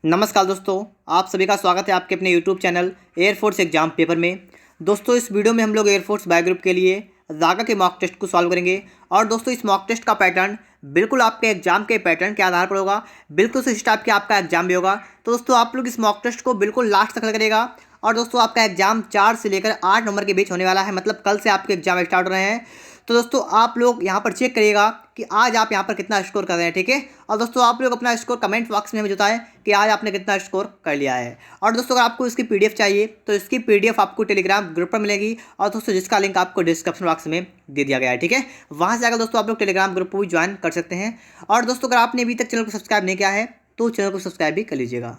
नमस्कार दोस्तों, आप सभी का स्वागत है आपके अपने YouTube channel air force exam paper में। दोस्तों इस वीडियो में हम लोग एयरफोर्स बायो ग्रुप के लिए रागा के मॉक टेस्ट को सॉल्व करेंगे। और दोस्तों इस मॉक टेस्ट का पैटर्न बिल्कुल आपके एग्जाम के पैटर्न के आधार पर होगा, बिल्कुल उसी टाइप के आपका एग्जाम भी होगा। तो दोस्तों आप लोग इस मॉक टेस्ट को बिल्कुल लास्ट तक करेगा। और दोस्तों आपका एग्जाम 4 से लेकर 8 नंबर के बीच होने वाला है, मतलब कल से आपके एग्जाम स्टार्ट हो रहे हैं। तो दोस्तों आप लोग यहाँ पर चेक करिएगा कि आज आप यहाँ पर कितना स्कोर कर रहे हैं, ठीक है। और दोस्तों आप लोग अपना स्कोर कमेंट बॉक्स में हमें बताएं कि आज आपने कितना स्कोर कर लिया है। और दोस्तों अगर आपको इसकी पीडीएफ चाहिए तो इसकी पीडीएफ आपको टेलीग्राम ग्रुप पर मिलेगी, और दोस्तों जिसका लिंक आपको डिस्क्रिप्शन बॉक्स में दे दिया गया है, ठीक है। वहाँ से आकर दोस्तों आप लोग टेलीग्राम ग्रुप को भी ज्वाइन कर सकते हैं। और दोस्तों अगर आपने अभी तक चैनल को सब्सक्राइब नहीं किया है तो चैनल को सब्सक्राइब भी कर लीजिएगा।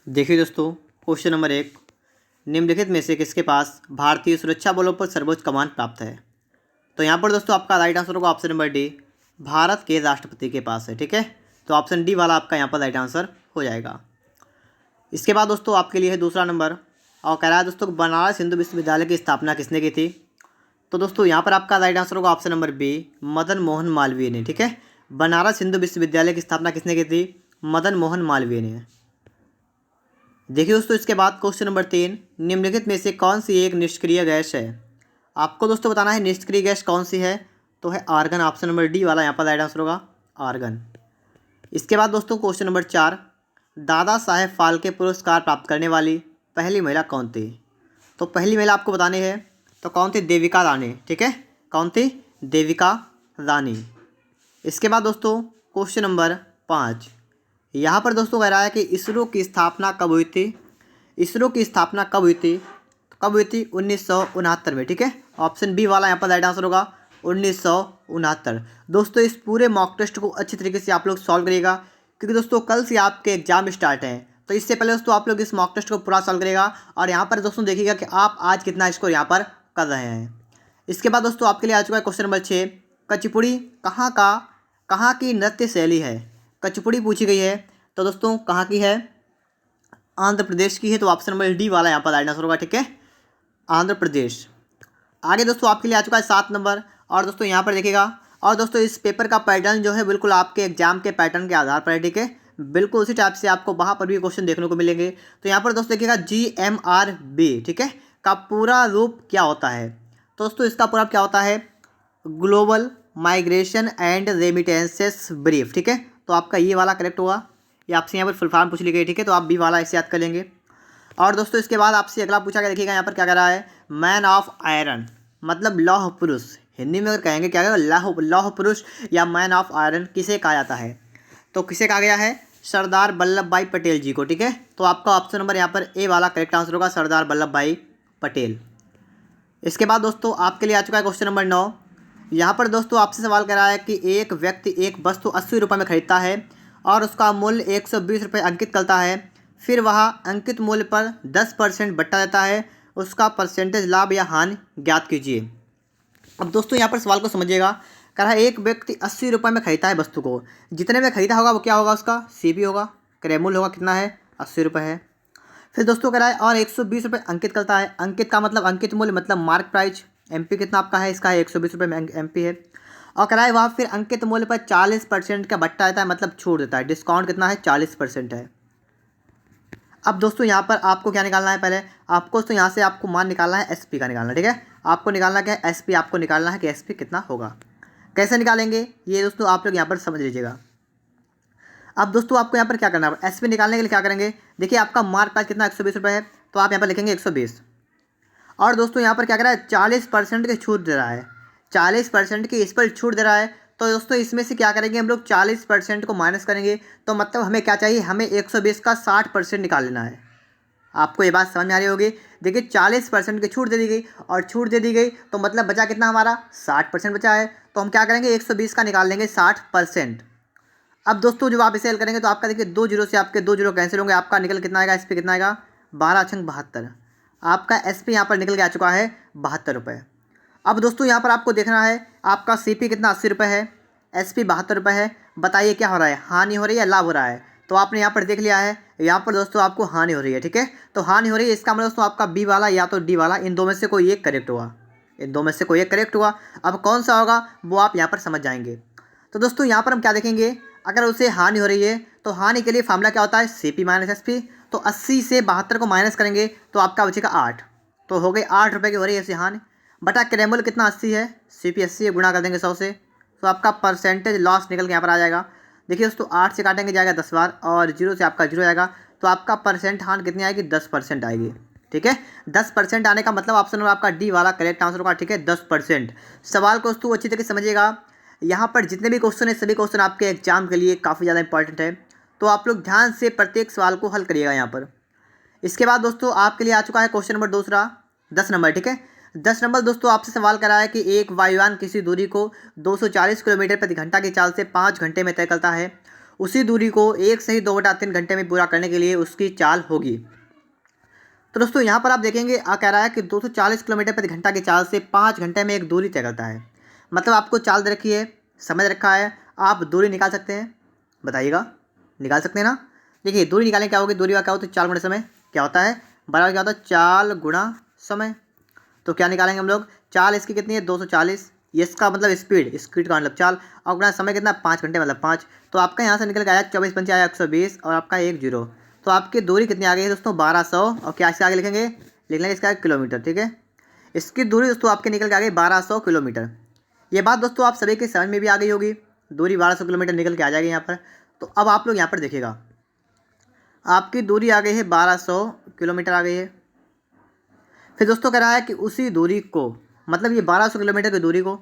देखिए दोस्तों, क्वेश्चन नंबर 1, निम्नलिखित में से किसके पास भारतीय सुरक्षा बलों पर सर्वोच्च कमान प्राप्त है। तो यहाँ पर दोस्तों आपका राइट आंसर होगा ऑप्शन नंबर डी, भारत के राष्ट्रपति के पास है, ठीक है। तो ऑप्शन डी वाला आपका यहाँ पर राइट आंसर हो जाएगा। इसके बाद दोस्तों आपके लिए है दूसरा नंबर, और कह रहा है दोस्तों बनारस हिंदू विश्वविद्यालय की स्थापना किसने की थी। तो दोस्तों यहाँ पर आपका राइट आंसर होगा option number B, Madan Mohan Malviya ने, ठीक है। बनारस हिंदू विश्वविद्यालय की स्थापना किसने की थी, मदन मोहन मालवीय ने। देखिए दोस्तों इसके बाद क्वेश्चन नंबर 3, निम्नलिखित में से कौन सी एक निष्क्रिय गैस है। आपको दोस्तों बताना है निष्क्रिय गैस कौन सी है, तो है आर्गन। ऑप्शन नंबर डी वाला यहाँ पर राइट आंसर होगा आर्गन। इसके बाद दोस्तों क्वेश्चन नंबर 4, दादा साहेब फाल्के पुरस्कार प्राप्त करने वाली पहली महिला कौन थी। तो पहली महिला आपको बतानी है, तो कौन थी, देविका रानी, ठीक है। कौन थी, देविका रानी। इसके बाद दोस्तों क्वेश्चन नंबर 5, यहाँ पर दोस्तों कह रहा है कि इसरो की स्थापना कब हुई थी। इसरो की स्थापना कब हुई थी, कब हुई थी, 1969 में, ठीक है। ऑप्शन बी वाला यहाँ पर राइट आंसर होगा 1969। दोस्तों इस पूरे मॉक टेस्ट को अच्छी तरीके से आप लोग सॉल्व करिएगा, क्योंकि दोस्तों कल से आपके एग्जाम स्टार्ट हैं। तो इससे पहले दोस्तों आप लोग इस मॉक टेस्ट को पूरा सॉल्व करिएगा, और यहाँ पर दोस्तों देखिएगा कि आप आज कितना स्कोर यहाँ पर कर रहे हैं। इसके बाद दोस्तों आपके लिए आ चुका है क्वेश्चन नंबर 6, कुचिपुड़ी कहाँ की नृत्य शैली है। कुचिपुड़ी पूछी गई है, तो दोस्तों कहाँ की है, आंध्र प्रदेश की है। तो ऑप्शन नंबर डी वाला यहाँ पर राइट आंसर होगा, ठीक है, आंध्र प्रदेश। आगे दोस्तों आपके लिए आ चुका है 7 नंबर, और दोस्तों यहाँ पर देखिएगा, और दोस्तों इस पेपर का पैटर्न जो है बिल्कुल आपके एग्जाम के पैटर्न के आधार पर है, ठीक है। बिल्कुल उसी टाइप से आपको वहाँ पर भी क्वेश्चन देखने को मिलेंगे। तो यहाँ पर दोस्तों देखिएगा GMRB, ठीक है, का पूरा रूप क्या होता है। तो दोस्तों इसका पूरा क्या होता है, global migration and remittances brief, ठीक है। तो आपका ये वाला करेक्ट होगा। ये आपसे यहाँ पर फुल फॉर्म पूछ ली गई, ठीक है, तो आप बी वाला ऐसे याद कर लेंगे। और दोस्तों इसके बाद आपसे अगला पूछा गया, देखिएगा यहाँ पर क्या कह रहा है, मैन ऑफ आयरन मतलब लौह पुरुष। हिंदी में अगर कहेंगे क्या कहेगा, लौह पुरुष या मैन ऑफ आयरन किसे कहा जाता है। तो किसे कहा गया है, सरदार वल्लभ भाई पटेल जी को, ठीक है। तो आपका ऑप्शन नंबर यहाँ पर ए वाला करेक्ट आंसर होगा, सरदार वल्लभ भाई पटेल। इसके बाद दोस्तों आपके लिए आ चुका है क्वेश्चन नंबर 9। यहाँ पर दोस्तों आपसे सवाल कर रहा है कि एक व्यक्ति एक वस्तु 80 रुपये में खरीदता है और उसका मूल्य 120 रुपये अंकित करता है, फिर वह अंकित मूल्य पर 10% बट्टा देता है, उसका परसेंटेज लाभ या हानि ज्ञात कीजिए। अब दोस्तों यहाँ पर सवाल को समझिएगा, कह रहा है एक व्यक्ति 80 रुपये में खरीदता है वस्तु को, जितने में खरीदा होगा वो क्या होगा, उसका CP होगा, क्रय मूल्य होगा, कितना है, 80 रुपये है। फिर दोस्तों कह रहा है और 120 रुपये अंकित करता है। अंकित का मतलब अंकित मूल्य मतलब मार्क प्राइस। MP कितना आपका है, इसका है 120 रुपये में MP है। और कह रहा है वह फिर अंकित मूल्य पर 40% का बट्टा देता है, मतलब छूट देता है। डिस्काउंट कितना है, 40% है। अब दोस्तों यहाँ पर आपको क्या निकालना है, पहले आपको तो यहाँ से आपको मान निकालना है SP का निकालना है, ठीक है। आपको निकालना क्या है, SP आपको निकालना है कि SP कितना होगा। कैसे निकालेंगे ये दोस्तों आप लोग यहाँ पर समझ लीजिएगा। अब दोस्तों आपको यहाँ पर क्या करना है, SP निकालने के लिए क्या करेंगे, देखिए आपका मार्क प्राइस कितना 120 रुपये है, तो आप यहाँ पर लिखेंगे 120। और दोस्तों यहाँ पर क्या कर रहा है, 40% की छूट दे रहा है, 40% की इस पर छूट दे रहा है। तो दोस्तों इसमें से क्या करेंगे, हम लोग 40% को माइनस करेंगे, तो मतलब हमें क्या चाहिए, हमें 120 का 60% निकाल लेना है। आपको ये बात समझ में आ रही होगी। देखिए 40% की छूट दे दी गई, और छूट दे दी गई तो मतलब बचा कितना हमारा, 60% बचा है। तो हम क्या करेंगे, 120 का निकाल लेंगे 60%। अब दोस्तों जब आप इसे हल करेंगे तो आपका देखिए 2 जीरो से आपके 2 जीरो कैंसिल होंगे, आपका निकल कितना आएगा, SP कितना आएगा, 12 छंग 72। आपका SP यहाँ पर निकल के आ चुका है 72 रुपये। अब दोस्तों यहाँ पर आपको देखना है आपका CP कितना 80 रुपये है, SP 72 रुपये है। बताइए क्या हो रहा है, हानि हो रही है या लाभ हो रहा है। तो आपने यहाँ पर देख लिया है यहाँ पर दोस्तों आपको हानि हो रही है, ठीक है। तो हानि हो रही है, इसका मतलब दोस्तों आपका बी वाला या तो डी वाला, इन दो में से कोई एक करेक्ट हुआ, इन दो में से कोई एक करेक्ट हुआ। अब कौन सा होगा वो आप यहाँ पर समझ जाएंगे। तो दोस्तों यहाँ पर हम क्या देखेंगे, अगर उसे हानि हो रही है तो हानि के लिए फार्मूला क्या होता है, CP माइनस SP। तो 80 से 72 को माइनस करेंगे तो आपका बचेगा 8, तो हो गई 8 रुपये की हो रही है ऐसी हानि। बटा क्रेमल कितना 80 है, CP 80 है, गुणा कर देंगे 100 से, तो आपका परसेंटेज लॉस निकल के यहाँ पर आ जाएगा। देखिए दोस्तों 8 से काटेंगे जाएगा 10 बार, और 0 से आपका 0 आएगा, तो आपका परसेंट हानि कितनी आएगी, 10% आएगी, ठीक है। 10% आने का मतलब ऑप्शन नंबर आपका डी वाला करेक्ट आंसर होगा, ठीक है, 10%। सवाल को दोस्तों अच्छी तरीके से समझिएगा। यहाँ पर जितने भी क्वेश्चन है सभी क्वेश्चन आपके एग्जाम के लिए काफ़ी ज़्यादा इंपॉर्टेंट है, तो आप लोग ध्यान से प्रत्येक सवाल को हल करिएगा यहाँ पर। इसके बाद दोस्तों आपके लिए आ चुका है क्वेश्चन नंबर दूसरा, 10 नंबर, ठीक है। 10 नंबर दोस्तों आपसे सवाल करा है कि एक वायुयान किसी दूरी को 240 किलोमीटर प्रति घंटा की चाल से 5 घंटे में तय करता है, उसी दूरी को 1 सही 2/3 घंटे में पूरा करने के लिए उसकी चाल होगी। तो दोस्तों यहाँ पर आप देखेंगे कह रहा है कि 240 किलोमीटर प्रति घंटा की चाल से 5 घंटे में एक दूरी तय करता है। मतलब आपको चाल दे रखी है, समय दे रखा है, आप दूरी निकाल सकते हैं, बताइएगा, निकाल सकते हैं ना। देखिए दूरी निकालें, क्या होगी, दूरी का क्या होता है, चाल गुणा समय क्या होता है, बराबर क्या होता है, चाल गुणा समय। तो क्या निकालेंगे हम लोग, चाल इसकी कितनी है 240, ये इसका मतलब स्पीड, स्पीड का मतलब चाल, और गुणा समय कितना 5 घंटे मतलब 5। तो आपका यहाँ से निकल के आया 24 पंचे आया 120, और आपका 1 0। तो आपकी दूरी कितनी आ गई है दोस्तों 1200, और क्या इससे आगे लिखेंगे, लिख लेंगे इसका किलोमीटर, ठीक है। इसकी दूरी दोस्तों आपके निकल के आ गई 1200 किलोमीटर। ये बात दोस्तों आप सभी के समझ में भी आ गई होगी, दूरी 1200 किलोमीटर निकल के आ जाएगी यहाँ पर। तो अब आप लोग यहाँ पर देखिएगा, आपकी दूरी आ गई है 1200 किलोमीटर आ गई है। फिर दोस्तों कह रहा है कि उसी दूरी को, मतलब ये 1200 किलोमीटर की दूरी को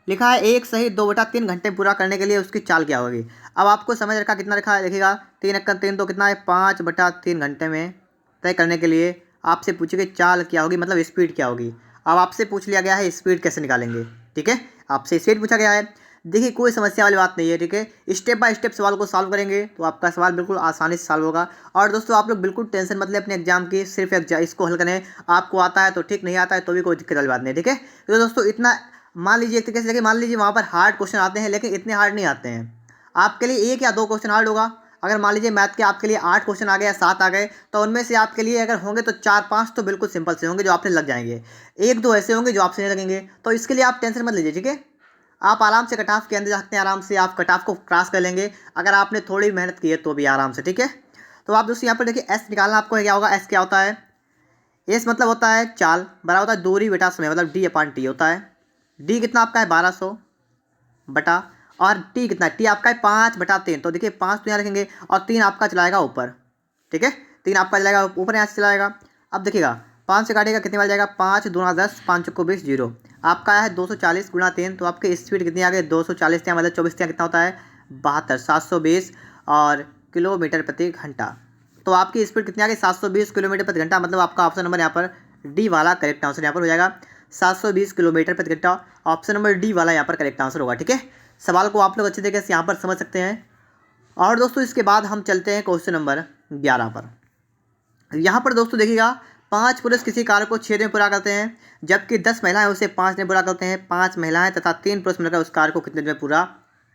लिखा है 1 सही 2/3 घंटे पूरा करने के लिए उसकी चाल क्या होगी। अब आपको समझ रखा कितना लिखा है, देखिएगा 3 × 3 तो कितना है 5/3 घंटे में तय करने के लिए आपसे पूछी गई चाल क्या होगी, मतलब स्पीड क्या होगी। अब आपसे पूछ लिया गया है स्पीड कैसे निकालेंगे, ठीक है, आपसे स्पीड पूछा गया है। देखिए कोई समस्या वाली बात नहीं है, ठीक है, स्टेप बाय स्टेप सवाल को सॉल्व करेंगे तो आपका सवाल बिल्कुल आसानी से सॉल्व होगा। और दोस्तों आप लोग बिल्कुल टेंशन मत लें अपने एग्जाम की, सिर्फ इसको हल करें, आपको आता है तो ठीक, नहीं आता है तो भी कोई दिक्कत वाली बात नहीं, ठीक है। तो दोस्तों इतना मान लीजिए एक तरीके से, देखिए मान लीजिए वहाँ पर हार्ड क्वेश्चन आते हैं, लेकिन इतने हार्ड नहीं आते हैं। आपके लिए 1 या 2 क्वेश्चन हार्ड होगा। अगर मान लीजिए मैथ के आपके लिए 8 क्वेश्चन आ गए या 7 आ गए, तो उनमें से आपके लिए अगर होंगे तो 4-5 तो बिल्कुल सिंपल से होंगे जो आपने लग जाएंगे, 1-2 ऐसे होंगे जो आपसे नहीं लगेंगे। तो इसके लिए आप टेंशन मत लीजिए, ठीक है। आप आराम से कट ऑफ के अंदर जा सकते हैं, आराम से आप कट ऑफ को क्रॉस कर लेंगे अगर आपने थोड़ी मेहनत की है तो भी आराम से, ठीक है। तो आप दोस्तों यहाँ पर देखिए एस निकालना आपको क्या होगा, एस क्या होता है, एस मतलब होता है चाल, बड़ा होता है दूरी बटा समय, मतलब D/T होता है। डी कितना आपका है 1200 बटा, और टी कितना, टी आपका है 5/3। तो देखिए 5 तो यहाँ रखेंगे और 3 आपका चलाएगा ऊपर, ठीक है, 3 आपका चलाएगा ऊपर, यहाँ से चलाएगा। अब देखिएगा 5 से काटेगा कितने बार जाएगा, 5 दूना 10, 5 को 20, 0। आपका है 240 × 3, तो आपकी स्पीड कितनी आ गई 240, यहाँ मतलब 24 कितना होता है 72, 720 और किलोमीटर प्रति घंटा। तो आपकी स्पीड कितनी आ गई 720 किलोमीटर प्रति घंटा, मतलब आपका ऑप्शन नंबर यहाँ पर डी वाला करेक्ट आंसर यहाँ पर हो जाएगा, 720 किलोमीटर प्रति घंटा। ऑप्शन नंबर डी वाला यहाँ पर करेक्ट आंसर होगा, ठीक है। सवाल को आप लोग अच्छे तरीके से यहाँ पर समझ सकते हैं। और दोस्तों इसके बाद हम चलते हैं क्वेश्चन नंबर 11 पर। यहाँ पर दोस्तों देखिएगा 5 पुरुष किसी कार्य को 6 दिन में पूरा करते हैं, जबकि 10 महिलाएं उसे 5 दिन में पूरा करते हैं। 5 महिलाएं तथा 3 पुरुष मिलकर उस कार्य को कितने दिन में पूरा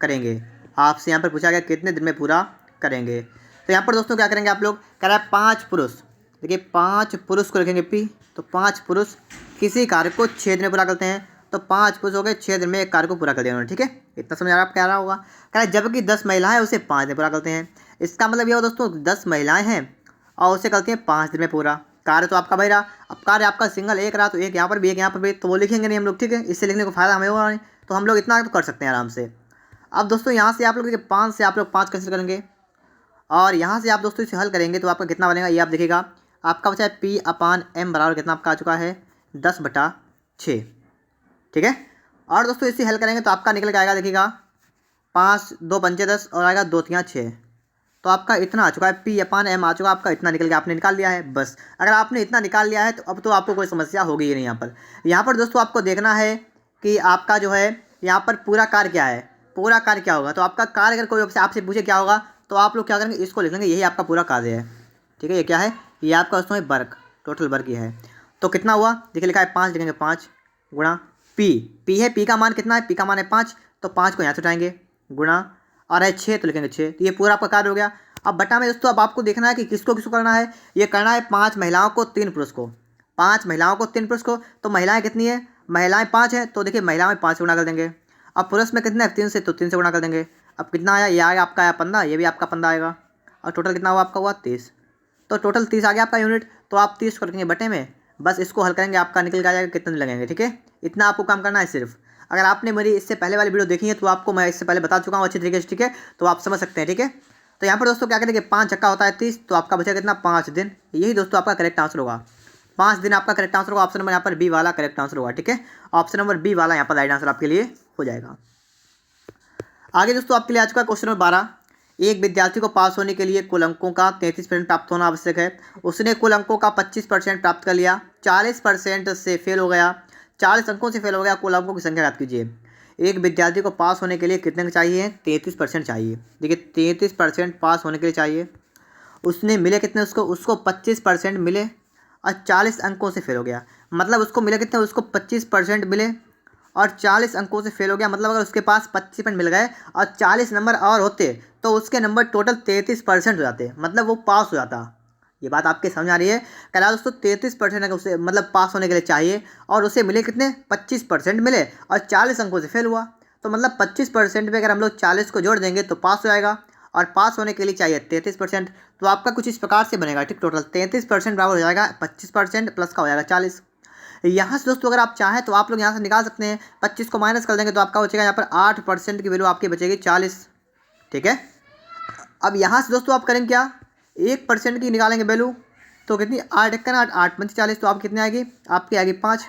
करेंगे। आपसे यहाँ पर पूछा गया कितने दिन में पूरा करेंगे। तो यहाँ पर दोस्तों क्या करेंगे आप लोग, कह रहा है 5 पुरुष, देखिए 5 पुरुष को रखेंगे पी, तो 5 पुरुष किसी कार्य को 6 दिन में पूरा करते हैं, तो 5 पुरुष हो गए 6 दिन में एक कार्य को पूरा कर दिया उन्होंने, ठीक है। इतना समझ आप क्या रहा होगा, कह रहा है जबकि 10 महिलाएं उसे 5 दिन पूरा करते हैं। इसका मतलब ये हो दोस्तों 10 महिलाएं हैं और उसे करती हैं 5 दिन में पूरा कार्य। तो आपका भाई रहा, अब कार्य आपका सिंगल एक रहा, तो एक यहाँ पर भी एक यहाँ पर भी, तो वो लिखेंगे नहीं हम लोग, ठीक है, इससे लिखने को फायदा हमें होगा नहीं, तो हम लोग इतना तो कर सकते हैं आराम से। अब दोस्तों यहाँ से आप लोग 5 से आप लोग 5 कैंसिल करेंगे, और यहाँ से आप दोस्तों इसे हल करेंगे तो आपका कितना बनेगा, ये आप देखिएगा आपका बचा है P/M बराबर कितना आपका आ चुका है 10/6, ठीक है। और दोस्तों इसे हल करेंगे तो आपका निकल के आएगा, देखिएगा 5 2 पंचे 10 और आएगा 2 3 6, तो आपका इतना आ चुका है P/M आ चुका, आपका इतना निकल के आपने निकाल लिया है। बस अगर आपने इतना निकाल लिया है तो अब तो आपको कोई समस्या होगी ही नहीं। यहाँ पर दोस्तों आपको देखना है कि आपका जो है यहाँ पर पूरा कार्य क्या है, पूरा कार्य क्या होगा। तो आपका कार्य अगर कोई आपसे पूछे क्या होगा, तो आप लोग क्या करेंगे, इसको लिख लेंगे, यही आपका पूरा कार्य है, ठीक है। ये क्या है, ये आपका दोस्तों वर्क, टोटल वर्क ये है। तो कितना हुआ, देखिए लिखा है 5, लिखेंगे 5 गुणा पी है, पी का मान कितना है, पी का मान है 5, तो 5 को यहाँ से उठाएंगे गुणा, और है 6 तो लिखेंगे 6, तो ये पूरा आपका कार्य हो गया। अब बटा में दोस्तों अब आपको देखना है कि किसको किसको करना है। ये करना है 5 महिलाओं को 3 पुरुष को, 5 महिलाओं को 3 पुरुष को। तो महिलाएं कितनी है, महिलाएं 5 हैं, तो देखिए महिलाओं में 5 से गुणा कर देंगे। अब पुरुष में कितना है 3 से, तो 3 से गुणा कर देंगे। अब कितना आया, ये आया आपका आया 15, ये भी आपका 15 आएगा, और टोटल कितना हुआ आपका हुआ 30। तो टोटल 30 आ गया आपका यूनिट। तो आप 30 को रखेंगे बटे में, बस इसको हल करेंगे, आपका निकल के आ जाएगा कितने लगेंगे। ठीक है, इतना आपको काम करना है सिर्फ। अगर आपने मेरी इससे पहले वाली वीडियो देखी है तो आपको मैं इससे पहले बता चुका हूँ अच्छी तरीके से। ठीक है, तो आप समझ सकते हैं। ठीक है, तो यहाँ पर दोस्तों क्या करेंगे, 5 चक्का होता है 30, तो आपका बचेगा कितना 5 दिन। यही दोस्तों आपका करेक्ट आंसर होगा, 5 दिन आपका करेक्ट आंसर होगा। ऑप्शन नंबर यहाँ पर बी वाला करेक्ट आंसर होगा। ठीक है, ऑप्शन नंबर बी वाला यहाँ पर राइट आंसर आपके लिए हो जाएगा। आगे दोस्तों आपके लिए आज का क्वेश्चन नंबर 12, एक विद्यार्थी को पास होने के लिए कुल अंकों का 33% प्राप्त होना आवश्यक है। उसने कुल अंकों का 25% प्राप्त कर लिया, 40% से फेल हो गया, 40 अंकों से फेल हो गया। कुल अंकों की संख्या याद कीजिए। एक विद्यार्थी को पास होने के लिए कितने चाहिए, 33% चाहिए। देखिए 33% पास होने के लिए चाहिए। उसने मिले कितने, उसको 25% मिले और 40 अंकों से फेल हो गया। मतलब उसको मिले कितने, उसको 25% मिले और 40 अंकों से फेल हो गया। मतलब अगर उसके पास 25% मिल गए और 40 नंबर और होते तो उसके नंबर टोटल 33% हो जाते, मतलब वो पास हो जाता। ये बात आपके समझ आ रही है। कह रहा दोस्तों 33% उसे मतलब पास होने के लिए चाहिए, और उसे मिले कितने 25% मिले और 40 अंकों से फेल हुआ। तो मतलब 25% पे अगर हम लोग 40 को जोड़ देंगे तो पास हो जाएगा, और पास होने के लिए चाहिए 33%। तो आपका कुछ इस प्रकार से बनेगा। ठीक, टोटल 33% बराबर हो जाएगा 25% प्लस का हो जाएगा 40। यहाँ से दोस्तों अगर आप चाहें तो आप लोग यहाँ से निकाल सकते हैं, 25 को माइनस कर देंगे तो आपका बचेगा यहाँ पर 8% की वैल्यू आपकी बचेगी 40। ठीक है, अब यहाँ से दोस्तों आप करेंगे क्या, 1% की निकालेंगे वैल्यू, तो कितनी 8 1 8 8 25 40, तो आप कितनी आएगी, आपकी आएगी 5।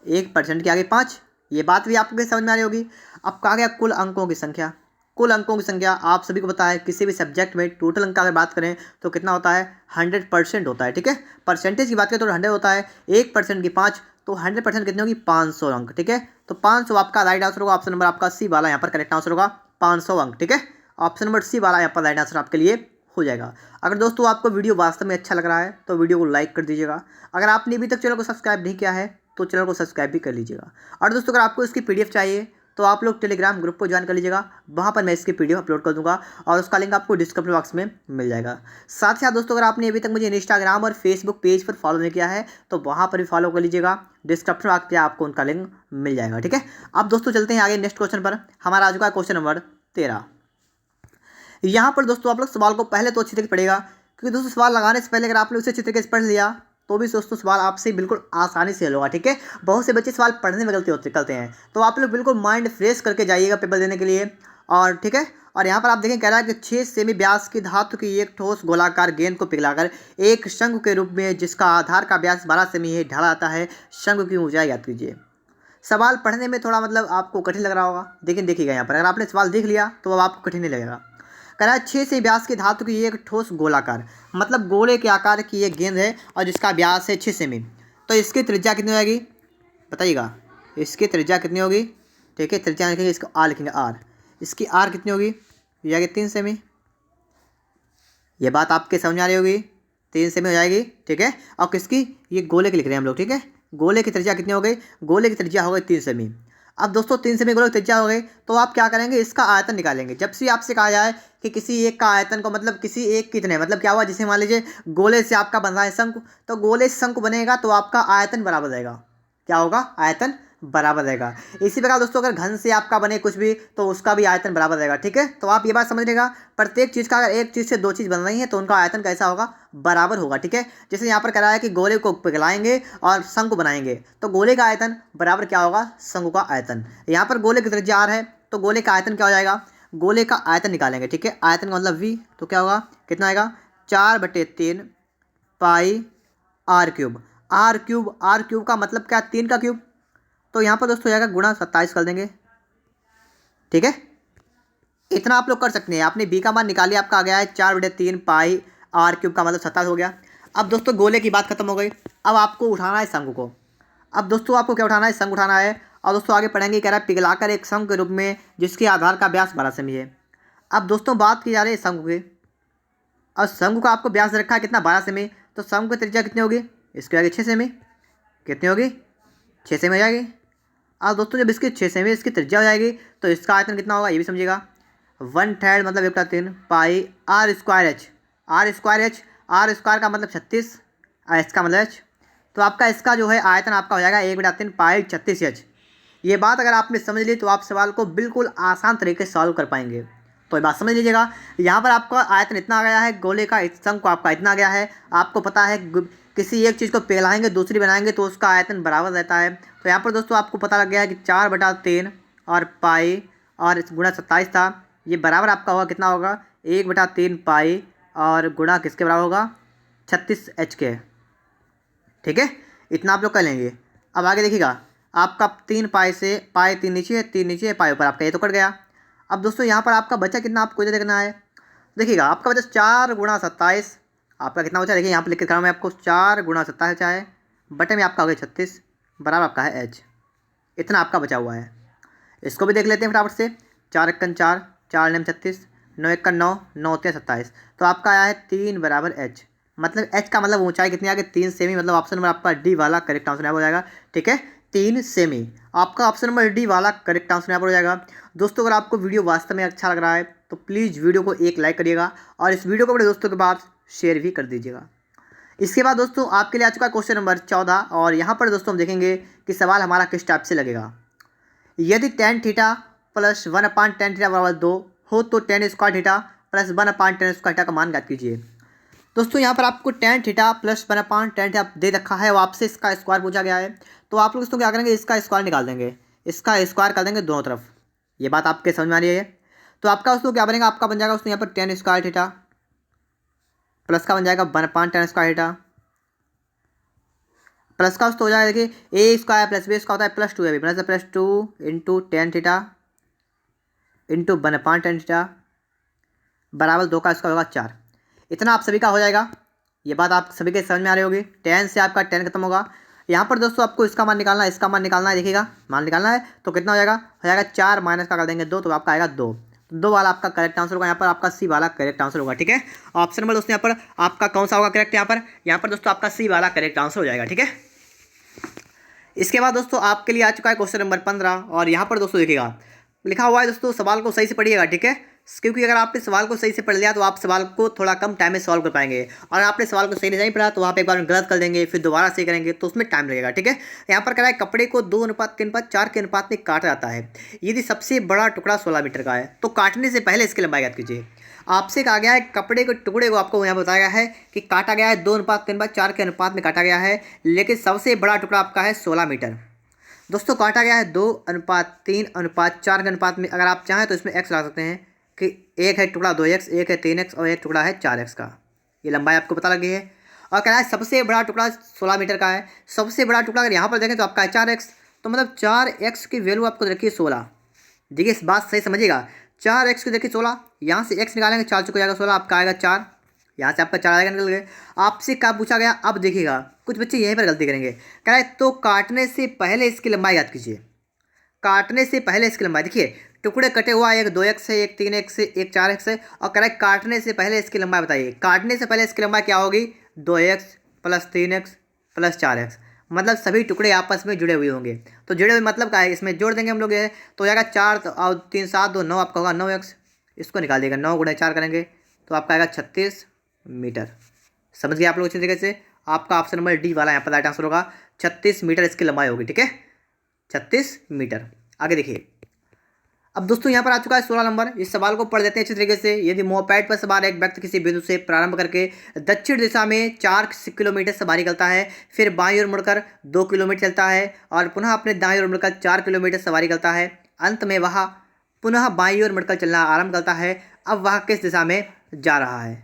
1% की आगे 5, ये बात भी आपको समझ में आ रही होगी। अब कहा गया कुल अंकों की संख्या। कुल अंकों की संख्या आप सभी को पता है, किसी भी सब्जेक्ट में टोटल अंक का अगर बात करें तो कितना होता है 100% होता है। ठीक है, परसेंटेज की बात करें तो 100 होता है, 1% की 5, तो 100% कितने होगी 500 अंक। ठीक है, तो 500 आपका राइट आंसर होगा। ऑप्शन नंबर आपका सी वाला यहाँ पर करेक्ट आंसर होगा, 500 अंक। ठीक है, ऑप्शन नंबर सी वाला यहाँ पर राइट आंसर आपके लिए हो जाएगा। अगर दोस्तों आपको वीडियो वास्तव में अच्छा लग रहा है तो वीडियो को लाइक कर दीजिएगा। अगर आपने अभी तक चैनल को सब्सक्राइब नहीं किया है तो चैनल को सब्सक्राइब भी कर लीजिएगा। और दोस्तों अगर आपको इसकी PDF चाहिए तो आप लोग टेलीग्राम ग्रुप को ज्वाइन कर लीजिएगा, वहाँ पर मैं इसकी PDF अपलोड कर दूंगा और उसका लिंक आपको डिस्क्रिप्शन बॉक्स में मिल जाएगा। साथ ही साथ दोस्तों अगर आपने अभी तक मुझे इंस्टाग्राम और फेसबुक पेज पर फॉलो नहीं किया है तो वहाँ पर भी फॉलो कर लीजिएगा, डिस्क्रिप्शन बॉक्स में आपको उनका लिंक मिल जाएगा। ठीक है, अब दोस्तों चलते हैं आगे नेक्स्ट क्वेश्चन पर। हमारा आज का क्वेश्चन नंबर 13। यहाँ पर दोस्तों आप लोग सवाल को पहले तो अच्छी तरीके से पढ़ेगा, क्योंकि दोस्तों सवाल लगाने से पहले अगर आप लोग इसे अच्छी तरीके से पढ़ लिया तो भी दोस्तों सवाल आपसे बिल्कुल आसानी से हल होगा। ठीक है, बहुत से बच्चे सवाल पढ़ने में गलती करते हैं, तो आप लोग बिल्कुल माइंड फ्रेश करके जाइएगा पेपर देने के लिए। और ठीक है, और यहाँ पर आप देखें कह रहा है कि 6 सेमी व्यास की धातु की एक ठोस गोलाकार गेंद को पिघलाकर एक शंकु के रूप में जिसका आधार का व्यास 12 सेमी है ढाला जाता है, शंकु की ऊंचाई याद कीजिए। सवाल पढ़ने में थोड़ा मतलब आपको कठिन लग रहा होगा, लेकिन देखिएगा यहाँ पर अगर आपने सवाल देख लिया तो अब आपको कठिन नहीं लगेगा। कह रहा है 6 से व्यास की धातु की एक ठोस गोलाकार, मतलब गोले के आकार की एक गेंद है और जिसका व्यास है 6 सेमी। तो इसकी त्रिज्या कितनी होगी बताइएगा, इसकी त्रिज्या कितनी होगी। ठीक है, त्रिज्या लिखेंगे, इसको आर लिखेंगे आर। इसकी आर कितनी होगी, ये आएगी 3 सेमी। ये बात आपके समझ आ रही होगी, 3 सेमी हो जाएगी। ठीक है, और किसकी, ये गोले की लिख रहे हैं हम लोग। ठीक है, गोले की त्रिज्या कितनी हो गई, गोले की त्रिज्या हो गई 3 सेमी। अब दोस्तों 3 सेमी गोले की त्रिज्या हो गई तो आप क्या करेंगे, इसका आयतन निकालेंगे। जब से आपसे कहा जाए कि किसी एक का आयतन को मतलब किसी एक कितने मतलब क्या हुआ, जैसे मान लीजिए गोले से आपका बन रहा है शंकु, तो गोले से शंकु बनेगा तो आपका आयतन बराबर रहेगा, क्या होगा आयतन बराबर रहेगा। इसी प्रकार दोस्तों अगर घन से आपका बने कुछ भी तो उसका भी आयतन बराबर रहेगा। ठीक है, तो आप ये बात समझिएगा, प्रत्येक चीज़ का अगर एक चीज़ से 2 चीज़ बन रही है तो उनका आयतन कैसा होगा, बराबर होगा। ठीक है, जैसे यहाँ पर कह रहा है कि गोले को पिघलाएंगे और शंकु बनाएंगे तो गोले का आयतन बराबर क्या होगा, शंकु का आयतन। यहाँ पर गोले की त्रिज्या r है तो गोले का आयतन क्या हो जाएगा, गोले का आयतन निकालेंगे। ठीक है, आयतन का मतलब v, तो क्या होगा, कितना आएगा 4/3 पाई r क्यूब। r क्यूब का मतलब क्या, 3 का क्यूब, तो यहाँ पर दोस्तों हो जाएगा गुणा 27 कर देंगे। ठीक है, इतना आप लोग कर सकते हैं। आपने b का मान निकाल लिया, आपका आ गया है 4/3 पाई r क्यूब का मतलब 27 हो गया। अब दोस्तों गोले की बात खत्म हो गई, अब आपको उठाना है शंकु को। अब दोस्तों आपको क्या उठाना है, शंकु उठाना है। और दोस्तों आगे पढ़ेंगे, कह रहा है पिघलाकर एक शंकु के रूप में जिसके आधार का व्यास 12 सेमी है। अब दोस्तों बात की जा रही है शंकु की, और शंकु का आपको व्यास रखा है कितना 12 सेमी, तो शंकु की त्रिज्या कितनी होगी, इसकी आगे 6 सेमी, कितनी होगी 6 सेमी हो जाएगी। अब दोस्तों जब इसकी 6 सेमी इसकी त्रिज्या हो जाएगी तो इसका आयतन कितना होगा ये भी समझिएगा, 1/3 मतलब 1/3 पाई r² h। R square h, r square का मतलब 36, एच का मतलब एच। तो आपका इसका जो है आयतन आपका हो जाएगा 1/3 पाई 36 एच। ये बात अगर आपने समझ ली तो आप सवाल को बिल्कुल आसान तरीके से सॉल्व कर पाएंगे। तो ये बात समझ लीजिएगा, यहाँ पर आपका आयतन इतना आ गया है, गोले का शंकु आपका इतना आ गया है। आपको पता है किसी एक चीज़ को पिघलाएंगे दूसरी बनाएंगे तो उसका आयतन बराबर रहता है। तो यहाँ पर दोस्तों आपको पता लग गया है कि 4/3 और पाई और गुणा 27 था, ये बराबर आपका होगा कितना होगा 1/3 पाई और गुणा किसके बराबर होगा 36 एच के। ठीक है, इतना आप लोग कर लेंगे। अब आगे देखिएगा, आपका 3 पाई से पाई 3 नीचे है, 3 नीचे है, पाई ऊपर, आपका ये तो कट गया। अब दोस्तों यहाँ पर आपका बचा कितना आपको ये देखना है। देखिएगा आपका बचा 4×27, आपका कितना बचा देखिए यहाँ पर लिख के दिखा रहा हूँ मैं आपको, 4×27 बचा है, बटे में आपका हो गया 36 बराबर आपका है एच। इतना आपका बचा हुआ है। इसको भी देख लेते हैं फटाफट से। 4×1 4, 4×9 36, 9×1 9, 9×3 27। तो आपका आया है 3 बराबर एच। मतलब एच का मतलब ऊंचाई कितनी आ गई 3 सेमी। मतलब ऑप्शन नंबर आपका डी वाला करेक्ट आंसर यहाँ पर हो जाएगा। ठीक है, 3 सेमी आपका ऑप्शन नंबर डी वाला करेक्ट आंसर यहाँ पर हो जाएगा। दोस्तों अगर आपको वीडियो वास्तव में अच्छा लग रहा है तो प्लीज़ वीडियो को एक लाइक करिएगा और इस वीडियो को अपने दोस्तों के पास शेयर भी कर दीजिएगा। इसके बाद दोस्तों आपके लिए आ चुका है क्वेश्चन नंबर 14 और यहाँ पर दोस्तों हम देखेंगे कि सवाल हमारा किस टाइप से लगेगा। यदि tan theta plus 1/tan theta बराबर 2 हो तो tan square theta plus 1/tan square theta का मान ज्ञात कीजिए। दोस्तों यहाँ पर आपको tan theta plus 1/tan theta दे रखा है और आपसे इसका स्क्वायर पूछा गया है। तो आप लोग दोस्तों क्या करेंगे, इसका स्क्वायर निकाल देंगे, इसका स्क्वायर कर देंगे दोनों तरफ। ये बात आपके समझ में आ रही है। तो आपका दोस्तों क्या बनेगा, आपका बन जाएगा दोस्तों यहाँ पर tan स्क्वायर थीटा प्लस का बन जाएगा 1/tan स्क्वायर थीटा प्लस का दोस्तों हो जाएगा देखिए ए स्क्वायर प्लस बी स्क्वायर होता है +2 है, plus +2 into tan theta into 1/tan theta बराबर 2 का स्क्वायर होगा 4। इतना आप सभी का हो जाएगा। ये बात आप सभी के समझ में आ रही होगी। tan से आपका tan खत्म होगा। यहाँ पर दोस्तों आपको इसका मान निकालना है, इसका मान निकालना है। देखिएगा मान निकालना है तो कितना हो जाएगा 4 माइनस का कर देंगे 2 तो आपका आएगा 2। 2 वाला आपका करेक्ट आंसर होगा। यहाँ पर आपका सी वाला करेक्ट आंसर होगा। ठीक है, ऑप्शन नंबर दोस्तों यहाँ पर आपका कौन सा होगा करेक्ट, यहाँ पर दोस्तों आपका सी वाला करेक्ट आंसर हो जाएगा। ठीक है, इसके बाद दोस्तों आपके लिए आ चुका है क्वेश्चन नंबर 15 और यहाँ पर दोस्तों देखिएगा लिखा हुआ है। दोस्तों सवाल को सही से पढ़िएगा। ठीक है, क्योंकि अगर आपने सवाल को सही से पढ़ लिया तो आप सवाल को थोड़ा कम टाइम में सॉल्व कर पाएंगे, और आपने सवाल को सही नहीं पढ़ा तो वहाँ पे एक बार गलत कर देंगे फिर दोबारा सही करेंगे तो उसमें टाइम लगेगा। ठीक है, यहाँ पर कह रहा है कपड़े को 2:3:4 के अनुपात में काटा जाता है। यदि सबसे बड़ा टुकड़ा 16 मीटर का है तो काटने से पहले इसकी लंबाई ज्ञात कीजिए। आपसे कहा गया है कपड़े के टुकड़े को आपको यहाँ बताया गया है कि काटा गया है 2:3:4 के अनुपात में काटा गया है, लेकिन सबसे बड़ा टुकड़ा आपका है 16 मीटर। दोस्तों काटा गया है 2:3:4 के अनुपात में। अगर आप चाहें तो इसमें x ला सकते हैं कि एक है टुकड़ा 2x, एक है 3x और एक टुकड़ा है 4x का। ये लंबाई आपको पता लगी है। और कह रहा है सबसे बड़ा टुकड़ा 16 मीटर का है। सबसे बड़ा टुकड़ा अगर यहाँ पर देखें तो आपका है 4x, तो मतलब 4x की वैल्यू आपको रखिए 16। देखिए इस बात सही समझिएगा, 4x की देखिए 16, यहाँ से x निकालेंगे 4 चुका जाएगा 16, आपका आएगा 4, यहाँ से आपका 4 आएगा निकल गए। आपसे क्या पूछा गया, अब देखिएगा कुछ बच्चे यहीं पर गलती करेंगे। कह रहा है तो काटने से पहले इसकी लंबाई याद कीजिए। काटने से पहले इसकी लंबाई देखिए, टुकड़े कटे हुआ एक 2x है, एक 3x है, एक 4x है, और कह रहा है काटने से पहले इसकी लंबाई बताइए। काटने से पहले इसकी लंबाई क्या होगी 2x plus 3x plus 4x, मतलब सभी टुकड़े आपस में जुड़े हुए होंगे। तो जुड़े हुए मतलब क्या है, इसमें जोड़ देंगे हम लोग, ये तो हो जाएगा 4 और 3 7 2 9, आपका होगा 9x। इसको निकाल देगा 9 × 4 करेंगे तो आपका आएगा 36 मीटर। समझ गए आप लोग अच्छी तरीके से। आपका ऑप्शन नंबर डी वाला यहाँ पर राइट आंसर होगा, 36 मीटर इसकी लंबाई होगी। ठीक है, 36 मीटर। आगे देखिए, अब दोस्तों यहाँ पर आ चुका है 16 नंबर। इस सवाल को पढ़ लेते हैं अच्छी तरीके से। यदि मोपेड पर सवार एक व्यक्ति किसी बिंदु से प्रारंभ करके दक्षिण दिशा में 4 किलोमीटर सवारी करता है, फिर बाईं ओर मुड़कर 2 किलोमीटर चलता है और पुनः अपने दाईं ओर मुड़कर 4 किलोमीटर सवारी करता है, अंत में वह पुनः बाईं ओर मुड़कर चलना आरंभ करता है, अब वह किस दिशा में जा रहा है।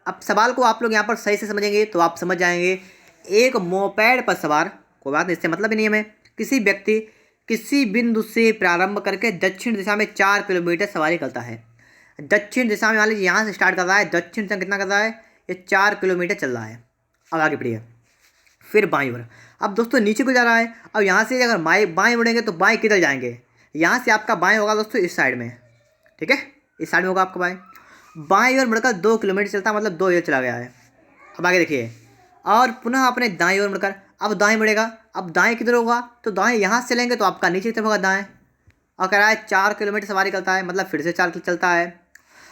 अब सवाल को आप लोग यहाँ पर सही से समझेंगे तो आप समझ जाएंगे। एक मोपेड पर सवार, कोई बात नहीं इससे मतलब ही नहीं है, हमें किसी व्यक्ति किसी बिंदु से प्रारंभ करके दक्षिण दिशा में 4 किलोमीटर सवारी करता है। दक्षिण दिशा में मान लीजिए यहाँ से स्टार्ट कर रहा है, दक्षिण दिशा कितना कर रहा है, ये 4 किलोमीटर चल रहा है। अब आगे बढ़िए, फिर बाईं ओर। अब दोस्तों नीचे को जा रहा है। अब यहाँ से अगर बाएँ मुड़ेंगे तो बाएँ किधर जाएंगे, यहाँ से आपका बाएँ होगा दोस्तों इस साइड में। ठीक है, इस साइड में होगा आपका बाएँ। बाईं ओर मुड़कर 2 किलोमीटर चलता है, मतलब 2 ईयर चला गया है। अब आगे देखिए, और पुनः अपने दाईं ओर मुड़कर, अब दाएं मुड़ेगा। अब दाएं किधर होगा, तो दाएं यहाँ से चलेंगे तो आपका नीचे की तरफ होगा दाएं। और कह रहा है 4 किलोमीटर सवारी करता है, मतलब फिर से 4 चलता है।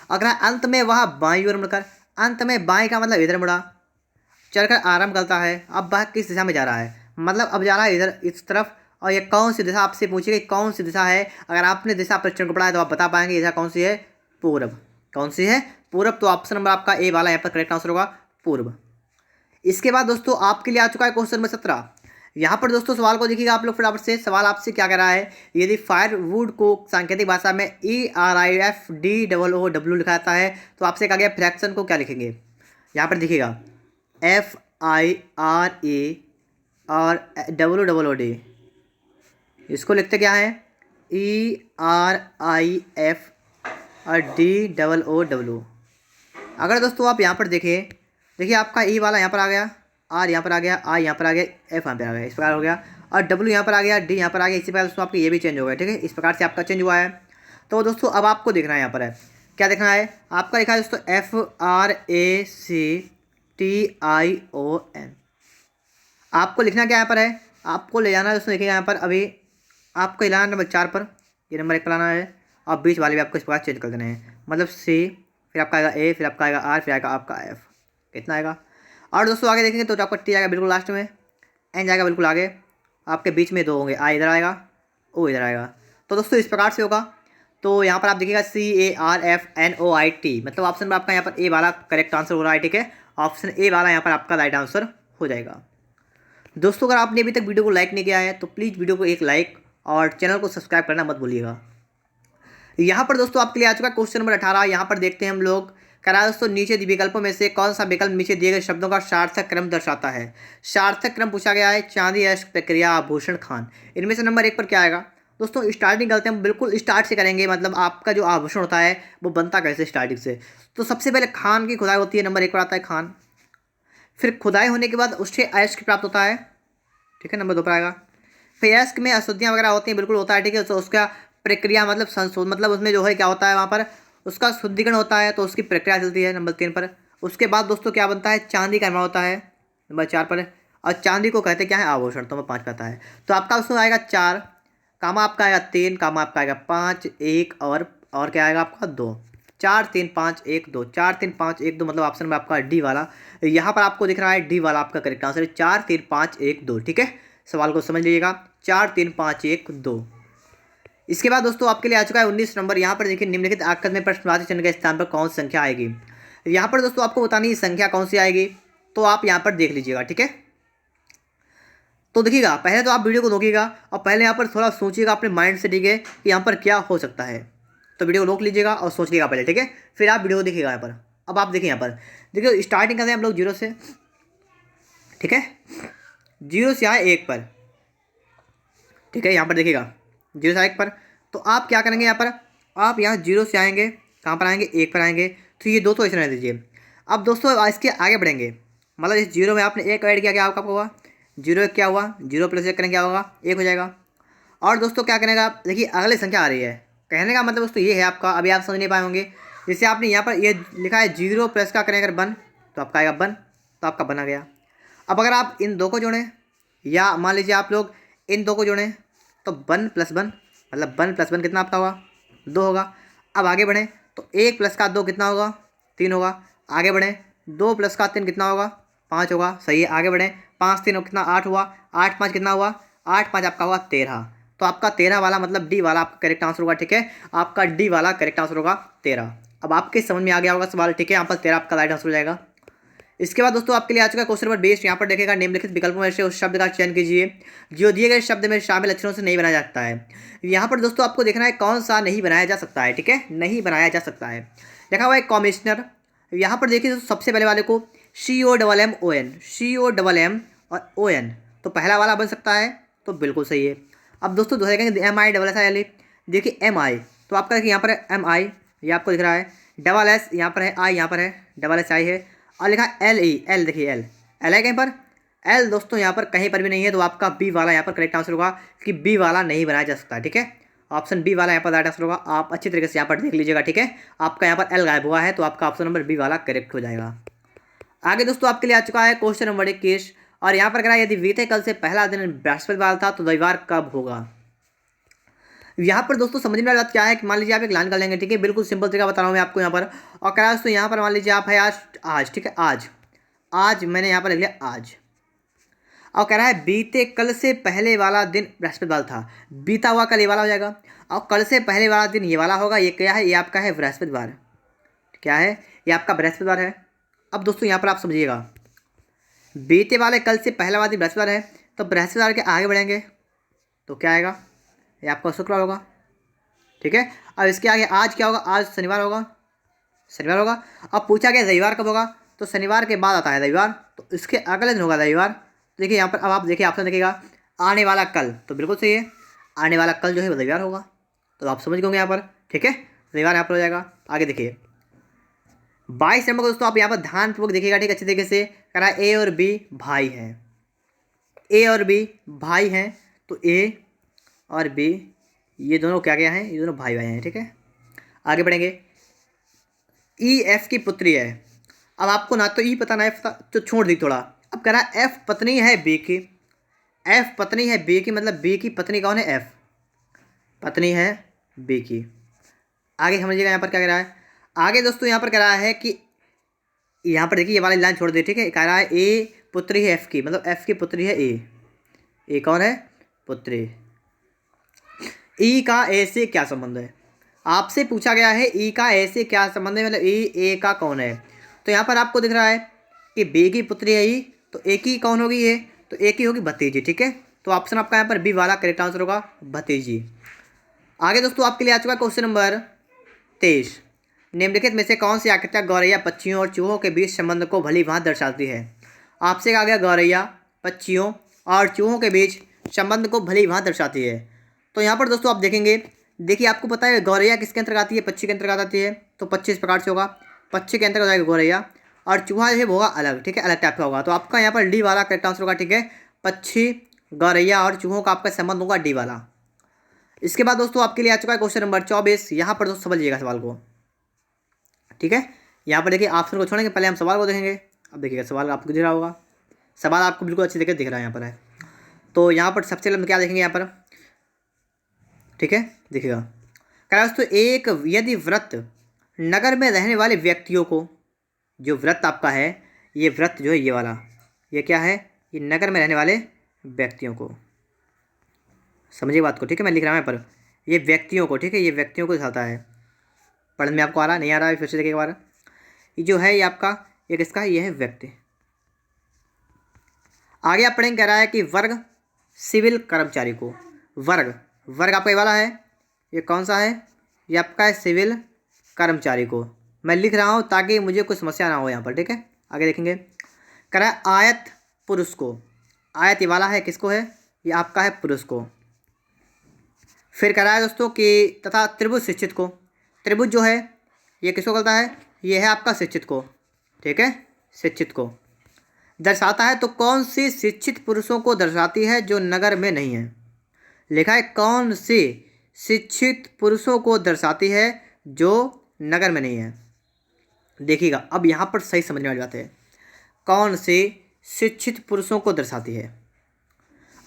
अगर अंत में वह बाईं ओर मुड़कर, अंत में बाएं का मतलब इधर मुड़ा, चलकर आराम करता है। अब वह किस दिशा में जा रहा है, मतलब अब जा रहा है इधर इस तरफ। और ये कौन सी दिशा आपसे पूछी गई, कौन सी दिशा है। अगर आपने दिशा प्रचरण को पढ़ा है तो आप बता पाएंगे दिशा कौन सी है, पूर्व। कौन सी है, पूर्व। तो ऑप्शन नंबर आपका ए वाला यहाँ पर करेक्ट आंसर होगा, पूर्व। इसके बाद दोस्तों आपके लिए आ चुका है क्वेश्चन नंबर 17। यहाँ पर दोस्तों सवाल को देखिएगा आप लोग फटाफट से। सवाल आपसे क्या कह रहा है, यदि फायरवुड को सांकेतिक भाषा में ERIFDOOW लिखा जाता है तो आपसे कहा गया फ्रैक्शन को क्या लिखेंगे। यहाँ पर देखिएगा FIRA और WOOD, इसको लिखते क्या है ERIF और DOOW। अगर दोस्तों आप यहाँ पर देखिए आपका ई वाला यहाँ पर आ गया, आर यहाँ पर आ गया, आई यहाँ पर आ गया, एफ यहाँ पर आ गया, इस प्रकार हो गया। और डब्ल्यू यहाँ पर आ गया, डी यहाँ पर आ गया। इसी प्रकार दोस्तों आपका ये भी चेंज हो गया, ठीक है। इस प्रकार से आपका चेंज हुआ है। तो दोस्तों अब आपको देखना है यहाँ पर है क्या देखना है, आपका लिखा है दोस्तों FRACTION। आपको लिखना क्या यहाँ पर है, आपको ले जाना है दोस्तों, देखिए यहाँ पर अभी आपको लाना नंबर 4 पर, ये नंबर 1 पर लाना है। और बीच वाले भी आपको इस प्रकार चेंज कर देने हैं, मतलब C, फिर आपका आएगा A, फिर आपका आएगा R, फिर आएगा आपका F। कितना आएगा। और दोस्तों आगे देखेंगे तो आपका T आएगा बिल्कुल लास्ट में, N जाएगा बिल्कुल आगे, आपके बीच में 2 होंगे, I इधर आएगा, O इधर आएगा। तो दोस्तों इस प्रकार से होगा। तो यहाँ पर आप देखिएगा CARFNOIT, मतलब ऑप्शन में आपका यहाँ पर ए वाला करेक्ट आंसर हो रहा है, ठीक है। ऑप्शन ए वाला यहाँ पर आपका राइट आंसर हो जाएगा। दोस्तों अगर आपने अभी तक वीडियो को लाइक नहीं किया है तो प्लीज़ वीडियो को एक लाइक और चैनल को सब्सक्राइब करना मत भूलिएगा। यहाँ पर दोस्तों आपके लिए आ चुका क्वेश्चन नंबर 18। यहाँ पर देखते हैं हम लोग, कह रहा है दोस्तों नीचे दिए विकल्पों में से कौन सा विकल्प नीचे दिए गए शब्दों का सार्थक क्रम दर्शाता है। सार्थक क्रम पूछा गया है, चांदी, अश्क, प्रक्रिया, आभूषण, खान। इनमें से नंबर 1 पर क्या आएगा। दोस्तों स्टार्टिंग करते हैं हम, बिल्कुल स्टार्ट से करेंगे, मतलब आपका जो आभूषण होता है वो बनता कैसे स्टार्टिंग से। तो सबसे पहले खान की खुदाई होती है, नंबर 1 पर आता है खान। फिर खुदाई होने के बाद उससे अयस्क प्राप्त होता है, ठीक है, नंबर 2 पर आएगा। फिर अयस्क में अशुद्धियाँ वगैरह होती हैं, बिल्कुल होता है, ठीक है। तो उसका प्रक्रिया मतलब संशोधन, मतलब उसमें जो है क्या होता है वहाँ पर उसका शुद्धिकरण होता है, तो उसकी प्रक्रिया चलती है, नंबर 3 पर। उसके बाद दोस्तों क्या बनता है, चांदी का निर्माण होता है, नंबर 4 पर। और चांदी को कहते क्या है, आभूषण, तो नंबर 5 पर आता है। तो आपका उसमें आएगा 4, कामा आपका आएगा 3, कामा आपका आएगा 5, 1 और क्या आएगा आपका 2। 4 3 5 1 2, 4 3 5 1 2, मतलब ऑप्शन में आपका डी वाला यहाँ पर आपको दिख रहा है, डी वाला आपका करेक्ट आंसर है, 4 3 5 1 2, ठीक है। सवाल को समझ लीजिएगा, 4 3 5 1 2। इसके बाद दोस्तों आपके लिए आ चुका है 19 नंबर। यहाँ पर देखिए निम्नलिखित आकृति में प्रश्नवाची चिन्ह के स्थान पर कौन सी संख्या आएगी। यहाँ पर दोस्तों आपको बतानी है संख्या कौन सी आएगी, तो आप यहाँ पर देख लीजिएगा, ठीक है। तो देखिएगा पहले तो आप वीडियो को रोकिएगा और पहले यहाँ पर थोड़ा सोचिएगा अपने माइंड से, ठीक है, कि यहाँ पर क्या हो सकता है। तो वीडियो को रोक लीजिएगा और सोच लीजिएगा पहले, ठीक है, फिर आप वीडियो को देखिएगा। यहाँ पर अब आप देखिए, यहाँ पर देखिए स्टार्टिंग करते हैं हम लोग 0 से, ठीक है। 0 से आए 1 पर, ठीक है। यहाँ पर देखिएगा 0 से 1 पर, तो आप क्या करेंगे, यहाँ पर आप यहाँ 0 से आएंगे, कहाँ पर आएंगे, 1 पर आएंगे। तो ये दो तो ऐसे रहने दीजिए। अब दोस्तों इसके आगे बढ़ेंगे, मतलब इस 0 में आपने 1 ऐड किया, क्या आपका हुआ 0 1 क्या हुआ, 0 प्लस 1 करेंगे क्या होगा, 1 हो जाएगा। और दोस्तों क्या करेंगे आप, देखिए अगली संख्या आ रही है, कहने का मतलब दोस्तों ये है आपका, अभी आप समझ नहीं पाए होंगे। जैसे आपने यहाँ पर ये लिखा है 0 प्लस का करें अगर 1, तो आपका आएगा 1, तो आपका बना गया। अब अगर आप इन दो को जोड़ें, या मान लीजिए आप लोग इन दो को जोड़ें, तो 1 + 1 मतलब 1 + 1 कितना आपका हुआ, 2 होगा। अब आगे बढ़ें तो 1 + का 2 कितना होगा, 3 होगा। आगे बढ़ें 2 + का 3 कितना होगा, 5 होगा, सही है। आगे बढ़ें 5 3 कितना 8 हुआ, 8 5 कितना हुआ, 8 5 आपका हुआ 13। तो आपका 13 वाला मतलब डी वाला आपका करेक्ट आंसर होगा, ठीक है। आपका डी वाला करेक्ट आंसर होगा 13। अब आपके समझ में आ गया होगा सवाल, ठीक है। यहाँ पर 13 आपका राइट आंसर हो जाएगा। इसके बाद दोस्तों आपके लिए आ चुका क्वेश्चन नंबर 20। यहाँ पर देखेगा निम्नलिखित विकल्पों में से उस शब्द का चयन कीजिए जो दिए गए शब्द में शामिल अक्षरों से नहीं बनाया जाता है। यहाँ पर दोस्तों आपको देखना है कौन सा नहीं बनाया जा सकता है, ठीक है, नहीं बनाया जा सकता है। लिखा हुआ है कमिश्नर। यहाँ पर देखिए सबसे पहले वाले को COMMON, COMM और ON, तो पहला वाला बन सकता है, तो बिल्कुल सही है। अब दोस्तों दूसरा देखेंगे MISSIL, देखिए MI, तो आपका देखिए यहाँ पर MI, ये आपको दिख रहा है, SS यहाँ पर है, I यहाँ पर है, SSI है, और लिखा है LE, L देखिए L है कहीं पर, L दोस्तों यहाँ पर कहीं पर भी नहीं है। तो आपका बी वाला यहाँ पर करेक्ट आंसर होगा कि बी वाला नहीं बनाया जा सकता, ठीक है। ऑप्शन बी वाला यहाँ पर राइट आंसर होगा। आप अच्छी तरीके से यहाँ पर देख लीजिएगा, ठीक है। आपका यहाँ पर L गायब हुआ है, तो आपका ऑप्शन नंबर बी वाला करेक्ट हो जाएगा। आगे दोस्तों आपके लिए आ चुका है क्वेश्चन नंबर 21, और यहाँ पर कह रहा है यदि बीते कल से पहला दिन बृहस्पतिवार था तो रविवार कब होगा। यहाँ पर दोस्तों समझने वाली बात क्या है कि मान लीजिए आप एक लाइन कर लेंगे, ठीक है, बिल्कुल सिंपल तरीका बता रहा हूँ मैं आपको यहाँ पर। और कह रहा है दोस्तों यहाँ पर मान लीजिए आप है आज, ठीक है, आज मैंने यहाँ पर लिख लिया आज। और कह रहा है बीते कल से पहले वाला दिन बृहस्पतिवार था। बीता हुआ कल ये वाला हो जाएगा, और कल से पहले वाला दिन ये वाला होगा। ये क्या है? ये आपका है बृहस्पतिवार। क्या है? ये आपका बृहस्पतिवार है। अब दोस्तों यहाँ पर आप समझिएगा, बीते वाले कल से पहला वाला दिन बृहस्पतिवार है, तो बृहस्पतिवार के आगे बढ़ेंगे तो क्या आएगा? ये आपका शुक्रवार होगा, ठीक है। अब इसके आगे आज क्या होगा? आज शनिवार होगा, शनिवार होगा। अब पूछा गया रविवार कब होगा, तो शनिवार के बाद आता है रविवार, तो इसके अगले दिन होगा रविवार। देखिए यहाँ पर अब आप देखिए, ऑप्शन देखिएगा आने वाला कल, तो बिल्कुल सही है, आने वाला कल जो है रविवार होगा। तो आप समझ गए यहाँ पर, ठीक है, रविवार यहाँ पर हो जाएगा। आगे देखिए 22 नंबर को दोस्तों आप यहाँ पर ध्यानपूर्वक देखिएगा, ठीक है, अच्छे तरीके से। कह रहा है ए और बी भाई हैं, ए और बी भाई हैं, तो ए और बी ये दोनों क्या क्या हैं? ये दोनों भाई भाई हैं, ठीक है। आगे बढ़ेंगे, ई एफ की पुत्री है। अब आपको ना तो ई पता ना एफ पता, तो छोड़ दी थोड़ा। अब कह रहा है एफ पत्नी है बी की, एफ पत्नी है बी की, मतलब बी की पत्नी कौन है? एफ पत्नी है बी की। आगे समझिएगा यहाँ पर क्या कह रहा है। आगे दोस्तों यहाँ पर कह रहा है कि यहाँ पर देखिए ये वाली लाइन छोड़ दी, ठीक है। कह रहा है ए पुत्री है एफ की, मतलब एफ की पुत्री है ए कौन है? पुत्री। ई का ए से क्या संबंध है? आपसे पूछा गया है ई का ए से क्या संबंध है, मतलब ई ए का कौन है। तो यहाँ पर आपको दिख रहा है कि बी की पुत्री है ई, तो ए की कौन होगी? ये तो ए की होगी भतीजी, ठीक है। तो ऑप्शन आपका यहाँ पर बी वाला करेक्ट आंसर होगा, भतीजी। आगे दोस्तों आपके लिए आ चुका क्वेश्चन नंबर 23। निम्नलिखित में से कौन सी आकृतियाँ गौरैया पक्षियों और चूहों के बीच संबंध को भली भांति दर्शाती है? आपसे कहा गया गौरैया पक्षियों और चूहों के बीच संबंध को भली भांति दर्शाती है। तो यहाँ पर दोस्तों आप देखेंगे, देखिए आपको पता है गौरैया किसके अंतर्गत आती है? पक्षी के अंतर्गत आती है। तो 25 प्रकार से होगा, पक्षी के अंतर्गत आएगा गौरैया, और चूहा जो है वो होगा अलग, ठीक है, अलग टाइप का होगा। तो आपका यहाँ पर डी वाला करेक्ट आंसर होगा, ठीक है। पक्षी, गौरैया और चूहों का आपका संबंध होगा डी वाला। इसके बाद दोस्तों आपके लिए आ चुका है क्वेश्चन नंबर 24। यहाँ पर दोस्तों समझिएगा सवाल को, ठीक है। यहाँ पर देखिए ऑप्शन को छोड़ेंगे, पहले हम सवाल को देखेंगे। अब देखिएगा सवाल आपको दिख रहा होगा, सवाल आपको बिल्कुल अच्छे तरीके दिख रहा है यहाँ पर है। तो यहाँ पर सबसे पहले हम क्या देखेंगे यहाँ पर, ठीक है, देखिएगा। कह रहा है दोस्तों एक यदि व्रत नगर में रहने वाले व्यक्तियों को, जो व्रत आपका है ये व्रत जो है ये वाला, ये क्या है? ये नगर में रहने वाले व्यक्तियों को, समझिए बात को, ठीक है। मैं लिख रहा हूँ यहाँ पर ये व्यक्तियों को, ठीक है, ये व्यक्तियों को दिखाता है। पढ़ने में आपको आ रहा नहीं आ रहा है? फिर से देखिए एक बार, ये जो है ये आपका ये किसका है? ये है व्यक्ति। आगे आप पढ़ेंगे, कह रहा है कि वर्ग सिविल कर्मचारी को, वर्ग आपका ये वाला है, ये कौन सा है? ये आपका है सिविल कर्मचारी को। मैं लिख रहा हूँ ताकि मुझे कोई समस्या ना हो यहाँ पर, ठीक है। आगे देखेंगे, कह रहा है आयत पुरुष को, आयत ये वाला है किसको है? ये आपका है पुरुष को। फिर कह रहा है दोस्तों कि तथा त्रिभुज शिक्षित को, त्रिभुज जो है ये किसको कहता है? ये है आपका शिक्षित को, ठीक है, शिक्षित को दर्शाता है। तो कौन सी शिक्षित पुरुषों को दर्शाती है जो नगर में नहीं है? लिखा है कौन सी शिक्षित पुरुषों को दर्शाती है जो नगर में नहीं है। देखिएगा अब यहाँ पर सही समझने वाली बात है, कौन सी शिक्षित पुरुषों को दर्शाती है,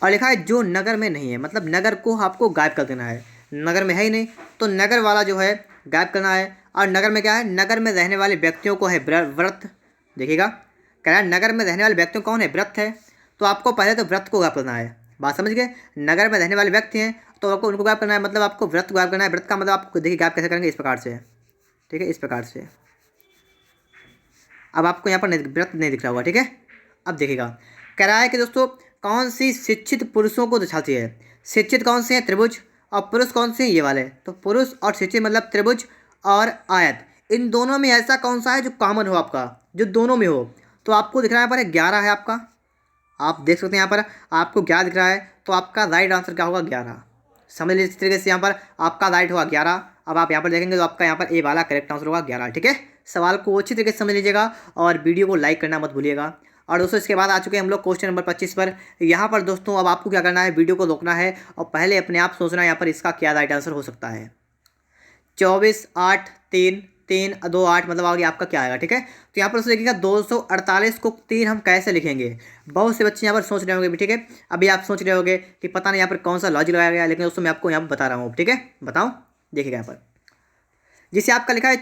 और लिखा है जो नगर में नहीं है, मतलब नगर को आपको गायब कर देना है। नगर में है ही नहीं, तो नगर वाला जो है गायब करना है। और नगर में क्या है? नगर में रहने वाले व्यक्तियों को है व्रत। देखिएगा कह रहा है नगर में रहने वाले व्यक्तियों कौन है? व्रत है। तो आपको पहले तो व्रत को गायब करना है, बात समझ गए। नगर में रहने वाले व्यक्ति हैं तो आपको उनको गायब करना है, मतलब आपको व्रत को गायब करना है। व्रत का मतलब आपको देखिए गायब कैसे करेंगे, इस प्रकार से, ठीक है, इस प्रकार से। अब आपको यहाँ पर व्रत नहीं दिख रहा होगा, ठीक है। अब देखिएगा कह रहा है कि दोस्तों कौन सी शिक्षित पुरुषों को दर्शाती है? शिक्षित कौन से हैं? त्रिभुज। और पुरुष कौन से हैं? ये वाले। तो पुरुष और शिक्षित मतलब त्रिभुज और आयत, इन दोनों में ऐसा कौन सा है जो कॉमन हो आपका, जो दोनों में हो? तो आपको दिख रहा है यहाँ पर 11 है आपका, आप देख सकते हैं यहाँ पर आपको 11 दिख रहा है। तो आपका राइट आंसर क्या होगा? 11। समझ लीजिए इस तरीके से यहाँ पर आपका राइट होगा 11। अब आप यहाँ पर देखेंगे तो आपका यहाँ पर ए वाला करेक्ट आंसर होगा 11, ठीक है। सवाल को अच्छी तरीके से समझ लीजिएगा और वीडियो को लाइक करना मत भूलिएगा। और दोस्तों इसके बाद आ चुके हैं हम लोग क्वेश्चन नंबर 25 पर। यहाँ पर दोस्तों अब आपको क्या करना है, वीडियो को रोकना है और पहले अपने आप सोचना है यहाँ पर इसका क्या राइट आंसर हो सकता है। 24, 8, 3, 3 2 8 मतलब आगे आपका क्या आएगा। ठीक है, तो यहाँ पर दोस्तों देखिएगा 248 को 3 हम कैसे लिखेंगे। बहुत से बच्चे यहाँ पर सोच रहे होंगे भी। ठीक है, अभी आप सोच रहे होंगे कि पता नहीं यहाँ पर कौन सा लॉजिक लगाया गया, लेकिन दोस्तों मैं आपको यहाँ पर बता रहा हूँ। ठीक है, बताऊँ, देखिएगा यहाँ पर जिसे आपका लिखा है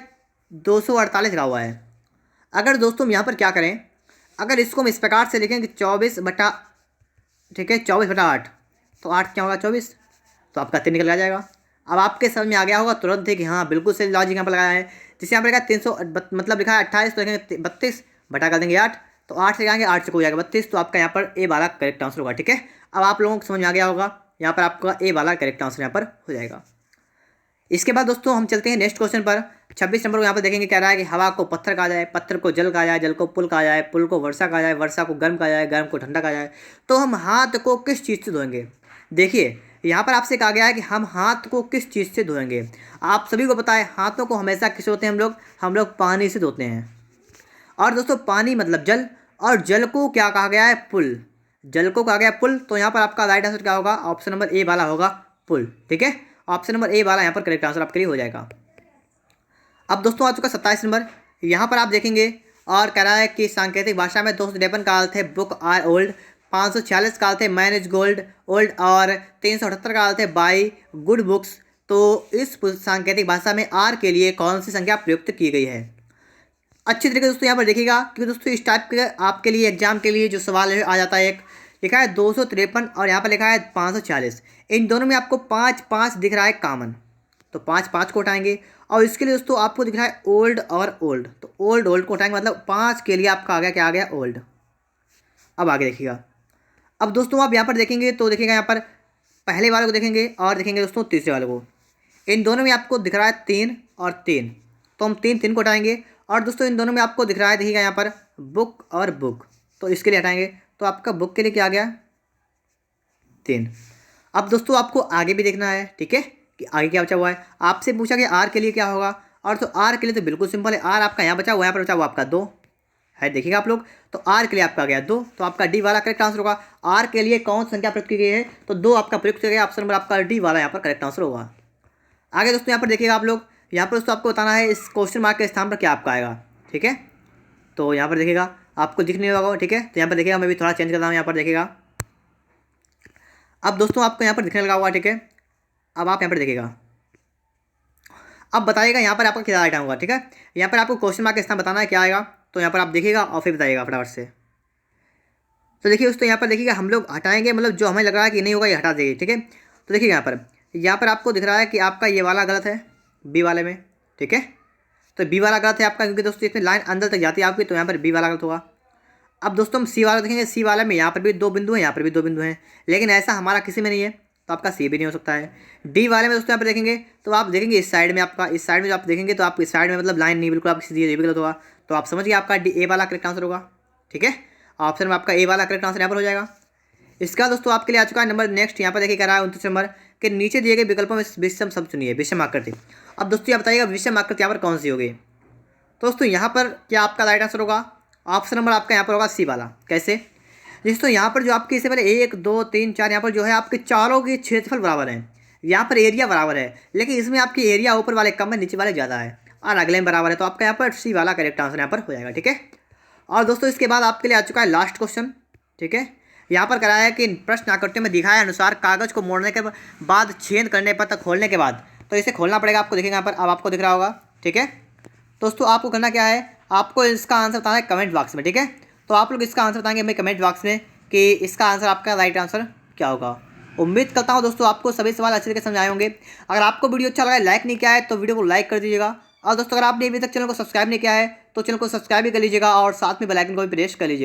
248 लिखा हुआ है। अगर दोस्तों हम यहाँ पर क्या करें, अगर इसको हम इस प्रकार से लिखें कि 24 बटा, ठीक है 24 बटा 8, तो 8 क्या होगा 24, तो आपका 3 निकल आ जाएगा। अब आपके समझ में आ गया होगा तुरंत ही कि हाँ बिल्कुल सही लॉजिक यहाँ पर लगाया है। जैसे यहाँ पर लिखा है 300 मतलब लिखा है 28, तो लिखेंगे 32 बटा कर देंगे 8, तो 8 से लगाएंगे 8 से हो जाएगा 32, तो आपका यहाँ पर ए वाला करेक्ट आंसर होगा। ठीक है, अब आप लोगों को समझ में आ गया होगा, यहाँ पर आपका ए वाला करेक्ट आंसर यहाँ पर हो जाएगा। इसके बाद दोस्तों हम चलते हैं नेक्स्ट क्वेश्चन पर। 26 नंबर को यहाँ पर देखेंगे, कह रहा है कि हवा को पत्थर कहा जाए, पत्थर को जल कहा जाए, जल को पुल कहा जाए, पुल को वर्षा कहा जाए, वर्षा को गर्म कहा जाए, गर्म को ठंडा कहा जाए, तो हम हाथ को किस चीज़ से धोएंगे। देखिए यहाँ पर आपसे कहा गया है कि हम हाथ को किस चीज़ से धोएंगे। आप सभी को पता है हाथों को हमेशा किस होते हैं हम लोग पानी से धोते हैं। और दोस्तों पानी मतलब जल, और जल को क्या कहा गया है, पुल, जल को कहा गया पुल। तो यहाँ पर आपका राइट आंसर क्या होगा, ऑप्शन नंबर ए वाला होगा पुल। ठीक है, ऑप्शन नंबर ए वाला यहाँ पर करेक्ट आंसर आपके लिए हो जाएगा। अब दोस्तों आ चुका 27 नंबर, यहाँ पर आप देखेंगे और कह रहा है कि सांकेतिक भाषा में 253 का अर्थ है बुक आर ओल्ड, 546 का अर्थ है मैन इज गोल्ड ओल्ड, और 378 का अर्थ है बाई गुड बुक्स। तो इस सांकेतिक भाषा में आर के लिए कौन सी संख्या प्रयुक्त की गई है। अच्छी तरीके से दोस्तों यहाँ पर देखिएगा, क्योंकि दोस्तों इस टाइप के आपके लिए एग्जाम के लिए जो सवाल है आ जाता है, एक लिखा है 253 और यहाँ पर लिखा है 540, इन दोनों में आपको 5 5 दिख रहा है कॉमन, तो 5 5 को उठाएंगे। और इसके लिए दोस्तों आपको दिख रहा है ओल्ड और ओल्ड, तो ओल्ड ओल्ड को उठाएंगे, मतलब 5 के लिए आपका आ गया, क्या आ गया, ओल्ड। अब आगे देखिएगा, अब दोस्तों आप यहाँ पर देखेंगे तो देखिएगा यहाँ पर पहले वाले को देखेंगे और देखेंगे दोस्तों तीसरे वाले को, इन दोनों में आपको दिख रहा है 3 और 3, तो हम 3 3 को उठाएंगे। और दोस्तों इन दोनों में आपको दिख रहा है, देखिएगा यहाँ पर बुक और बुक, तो इसके लिए हटाएंगे, तो आपका बुक के लिए क्या आ गया 3। अब दोस्तों आपको आगे भी देखना है, ठीक है, कि आगे क्या बचा हुआ है। आपसे पूछा कि आर के लिए क्या होगा, और तो आर के लिए तो बिल्कुल सिंपल है, आर आपका यहाँ बचा हुआ है, यहाँ पर बचा हुआ आपका 2 है, देखिएगा आप लोग, तो आर के लिए आपका गया 2, तो आपका डी वाला करेक्ट आंसर होगा। आर के लिए कौन सी संख्या प्रयुक्त की गई है, तो 2 आपका प्रयुक्त किया गया, ऑप्शन नंबर आपका डी वाला यहाँ पर करेक्ट आंसर होगा। आगे दोस्तों यहाँ पर देखिएगा आप लोग, यहाँ पर दोस्तों आपको बताना है इस क्वेश्चन मार्क के स्थान पर क्या आपका आएगा। ठीक है, तो यहाँ पर देखिएगा आपको दिख नहीं होगा। ठीक है, तो यहाँ पर देखिएगा मैं भी थोड़ा चेंज करता हूँ, यहाँ पर देखिएगा अब दोस्तों आपको यहाँ पर दिखने लगा हुआ। ठीक है, अब आप यहाँ पर देखिएगा, अब बताइएगा यहाँ पर आपका क्या राइट होगा। ठीक है, यहाँ पर आपको क्वेश्चन मार्क के स्थान बताना है क्या आएगा, तो यहाँ पर आप देखिएगा और फिर बताइएगा फटाफट से। तो देखिए दोस्तों यहाँ पर देखिएगा हम लोग हटाएंगे, मतलब जो हमें लग रहा है कि नहीं होगा ये हटा देंगे। ठीक है, तो देखिए यहाँ पर आपको दिख रहा है कि आपका ये वाला गलत है बी वाले में। ठीक है, तो बी वाला गलत है आपका, क्योंकि दोस्तों इसमें लाइन अंदर तक जाती है आपकी, तो यहाँ पर बी वाला गलत होगा। अब दोस्तों हम सी वाला देखेंगे, सी वाले में यहाँ पर भी 2 बिंदु हैं, यहाँ पर भी 2 बिंदु हैं, लेकिन ऐसा हमारा किसी में नहीं है, तो आपका सी भी नहीं हो सकता है। डी वाले में दोस्तों यहाँ पर देखेंगे तो आप देखेंगे इस साइड में, आपका इस साइड में जो आप देखेंगे तो आप इस साइड में मतलब लाइन नहीं बिल्कुल आपकी सीधी, ये भी गलत होगा, तो आप समझिए आपका डी ए वाला करेक्ट आंसर होगा। ठीक है, ऑप्शन में आपका ए वाला करेक्ट आंसर यहाँ पर हो जाएगा। इसका दोस्तों आपके लिए आ चुका है नंबर नेक्स्ट, यहाँ पर देखिए कह रहा है 29 नंबर के नीचे दिए गए विकल्पों में विषम शब्द चुनिए, विषम आकृति। अब दोस्तों आप बताइएगा विषम आकृति यहाँ पर कौन सी होगी। तो दोस्तों यहाँ पर क्या आपका राइट आंसर होगा, ऑप्शन नंबर आपका यहाँ पर होगा सी वाला। कैसे, दोस्तों यहाँ पर जो आपके इससे पहले 1 2 3 4 यहाँ पर जो है आपके चारों के क्षेत्रफल बराबर है, यहाँ पर एरिया बराबर है, लेकिन इसमें आपकी एरिया ऊपर वाले कम है, नीचे वाले ज़्यादा है, और अगले में बराबर है, तो आपका यहाँ पर सी वाला करेक्ट आंसर यहाँ पर हो जाएगा। ठीक है, और दोस्तों इसके बाद आपके लिए आ चुका है लास्ट क्वेश्चन। ठीक है, यहाँ पर कराया है कि प्रश्न आकृतियों में दिखाए अनुसार कागज को मोड़ने के बाद छेद करने पर तक खोलने के बाद, तो इसे खोलना पड़ेगा आपको, देखिएगा यहाँ पर अब आपको दिख रहा होगा। ठीक है, दोस्तों आपको करना क्या है, आपको इसका आंसर बताना है कमेंट बॉक्स में। ठीक है, तो आप लोग इसका आंसर बताएंगे हमें कमेंट बॉक्स में कि इसका आंसर आपका राइट आंसर क्या होगा। उम्मीद करता हूँ दोस्तों आपको सभी सवाल अच्छे तरीके से समझाए होंगे। अगर आपको वीडियो अच्छा लगा, लाइक नहीं किया है तो वीडियो को लाइक कर दीजिएगा, और दोस्तों अगर आपने अभी तक चैनल को सब्सक्राइब नहीं किया है तो चैनल को सब्सक्राइब भी कर लीजिएगा, और साथ में बेल आइकन को भी प्रेस कर लीजिएगा।